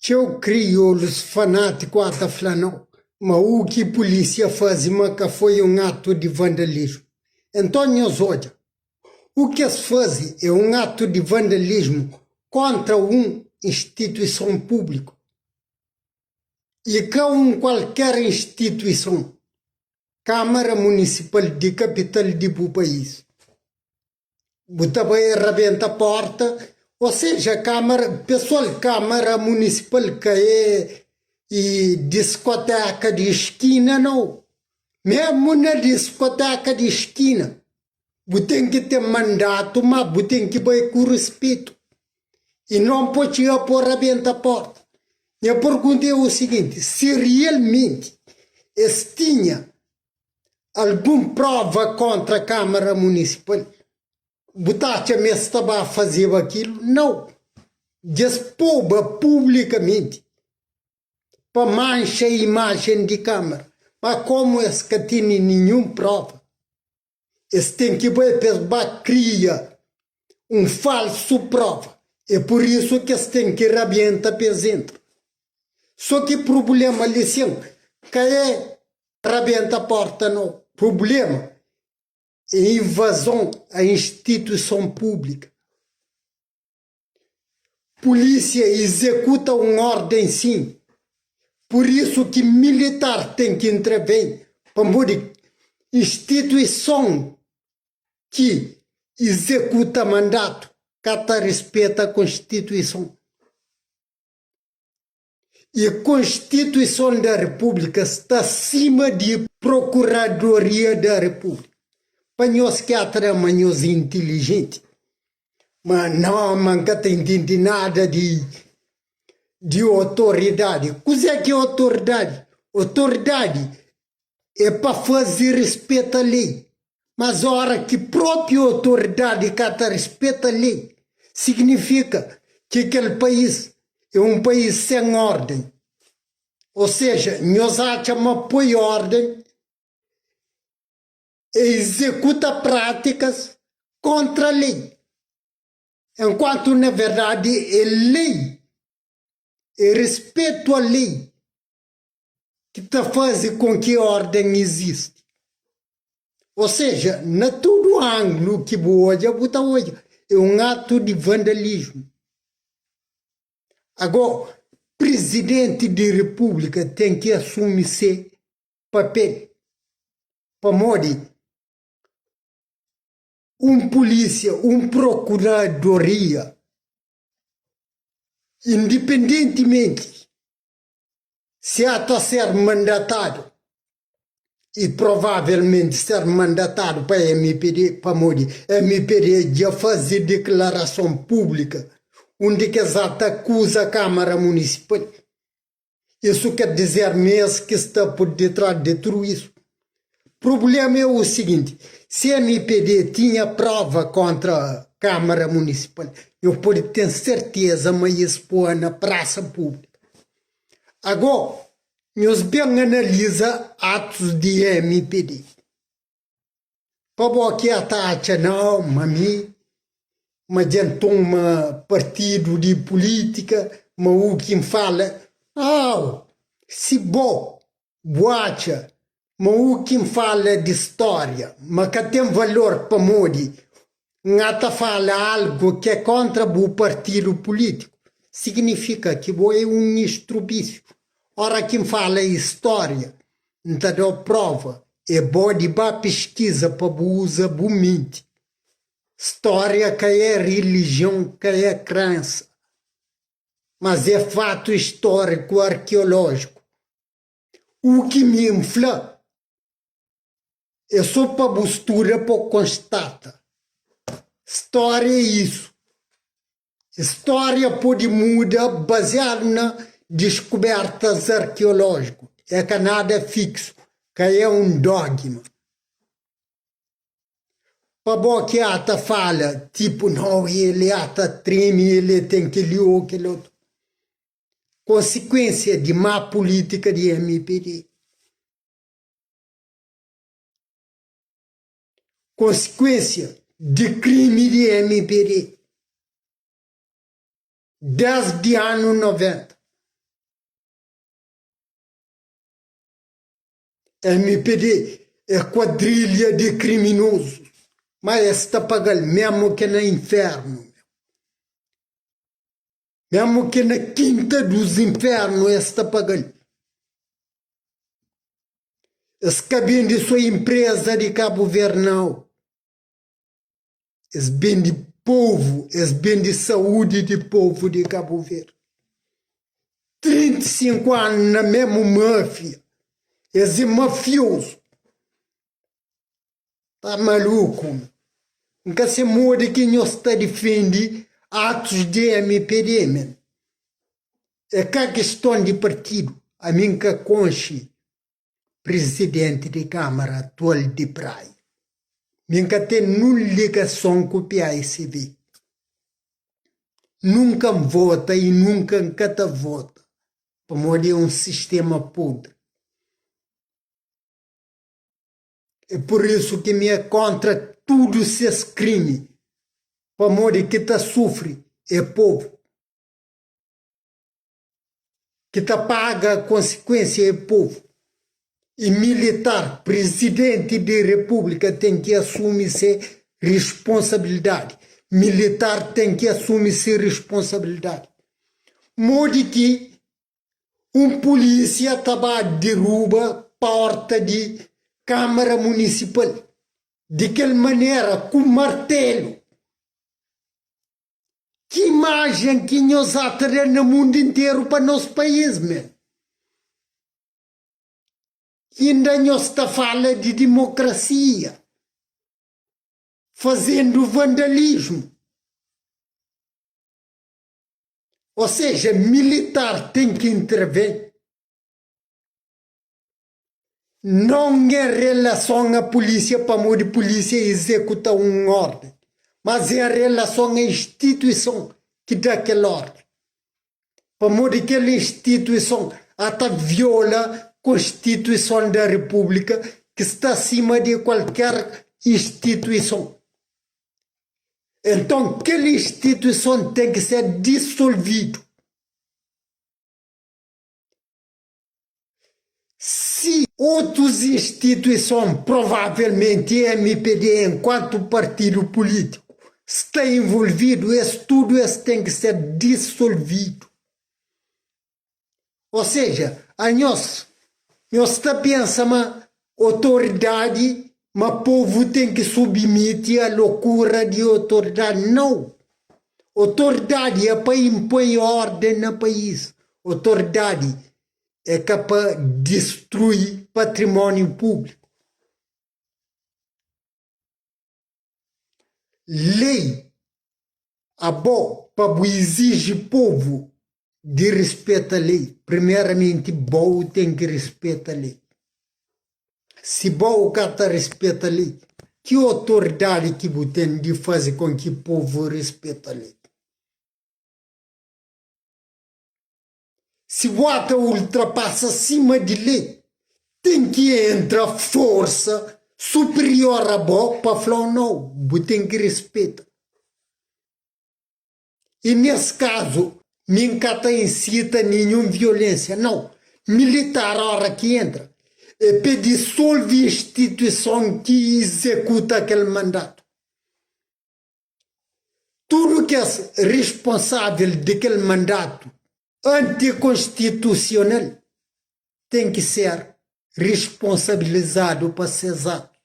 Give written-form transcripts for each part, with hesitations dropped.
Eu crioulos fanáticos até falar mas o que a polícia faz que foi um ato de vandalismo. Então, olha, o que se faz é um ato de vandalismo contra uma instituição pública. E com qualquer instituição, Câmara Municipal de Capital do país, você vai arrebentar a porta, ou seja, Câmara Municipal que é e discoteca de esquina, não. Mesmo na discoteca de esquina, você tem que ter mandato, mas você tem que ir com respeito. E não pode ir por arrebentar a porta. Minha pergunta é o seguinte, se realmente tinha alguma prova contra a Câmara Municipal, você estava a fazer aquilo? Não. Despoba publicamente para mancha a imagem de Câmara. Mas como esse que tem nenhuma prova, esse tem que criar falso prova. É por isso que esse tem que rabienta para dentro. Só que o problema ali sim, que é rabienta a porta não. Problema é invasão à instituição pública. Polícia executa uma ordem sim. Por isso que militar tem que intervir para mudar instituição que executa mandato, que respeita a Constituição. E a Constituição da República está acima de Procuradoria da República. Para nós que atramos inteligente, mas não, nunca entendi nada de autoridade. O que é autoridade? Autoridade é para fazer respeito à lei. Mas a hora que a própria autoridade cata respeita a lei, significa que aquele país é um país sem ordem. Ou seja, nós achamos apoio ordem e executa práticas contra a lei. Enquanto, na verdade, é lei. E respeito à lei que está fazendo com que a ordem existe. Ou seja, na todo ângulo que hoje é um ato de vandalismo. Agora, presidente da República tem que assumir esse papel para morrer. Polícia, procuradoria, independentemente se está ser mandatário e provavelmente ser mandatário para a MPD, para morrer, a MPD já fazer declaração pública onde que exata acusa a Câmara Municipal. Isso quer dizer mesmo que está por detrás de tudo isso. O problema é o seguinte, se a MPD tinha prova contra a Câmara Municipal, eu posso ter certeza, mas isso põe na praça pública. Agora, nós bem analisa atos de MPD. Para bom que a taxa não, mami, mas então um partido de política, mas o que fala, se bom, boacha, mas o que fala de história, mas que tem valor para morrer, não fala algo que é contra o partido político, significa que é um estrupício. Ora, quem fala história, não dá prova, é bom de pesquisa para usar mente. História que é religião, que é crença, mas é fato histórico, arqueológico. O que me infla é só para postura para constatar. História é isso. História pode mudar baseado na descobertas arqueológicas. É que nada é fixo, que é um dogma. Para bom que ata fala, tipo, não, ele ata treme, ele tem que ler aquele outro. Consequência de má política de MPD. Consequência de crime de MPD. Desde ano 90. MPD é quadrilha de criminosos, mas está pagando mesmo que no inferno. Mesmo que na quinta dos infernos está pagando. Eles cabem de sua empresa de Cabo Verde, não. Eles bem de povo, eles bem de saúde de povo de Cabo Verde. 35 anos na mesma máfia. Eles é mafioso. Tá maluco? Nunca se muda que não está defendendo atos de MPD, man. É que a questão de partido. A mim que conche presidente de Câmara atual de Praia. Nunca tem nenhuma ligação com o PAICV. Nunca vota e nunca cata vota. Para morrer um sistema podre. É por isso que me é contra tudo esses crimes. Para morrer que está sofre é povo. Que está paga a consequência é povo. E militar, presidente da república tem que assumir-se responsabilidade. Militar tem que assumir-se responsabilidade. Mode que polícia estava derruba porta de Câmara Municipal. De que maneira? Com martelo. Que imagem que nós atraímos no mundo inteiro para nosso país, meu. E ainda nós está falando de democracia, fazendo vandalismo. Ou seja, militar tem que intervir. Não é relação à polícia para a polícia executar uma ordem, mas é relação à instituição que dá aquela ordem. Para aquela instituição até viola a Constituição da República, que está acima de qualquer instituição. Então, aquela instituição tem que ser dissolvida. Se outras instituições, provavelmente MPD, enquanto partido político, está envolvido, isso tudo tem que ser dissolvido. Ou seja, a nós está pensando, mas autoridade, mas povo tem que submeter à loucura de autoridade. Não. Autoridade é para impor ordem no país. Autoridade é capaz de destruir patrimônio público. Lei é bom para exigir povo de respeito à lei. Primeiramente, bom tem que respeitar a lei. Se bom cata respeita a lei, que autoridade que você tem de fazer com que o povo respeite a lei? Se você ultrapassa acima de lei, tem que entrar força superior a bom para falar não, você tem que respeitar. E nesse caso, nunca incita nenhuma violência, não. Militar, a hora que entra, é para dissolver a instituição que executa aquele mandato. Tudo que é responsável daquele mandato anticonstitucional tem que ser responsabilizado para esses atos.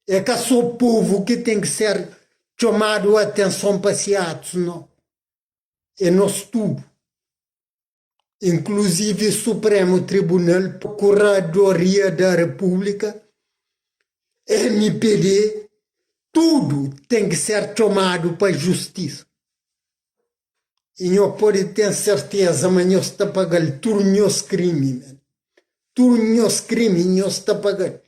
É que só o povo que tem que ser chamado a atenção para esses atos, não. É nosso tudo. Inclusive o Supremo Tribunal, Procuradoria da República, MPD, tudo tem que ser tomado para a justiça. E não pode ter certeza, mas nós está pagando tudo os crimes. Tudo os crimes nós está pagando.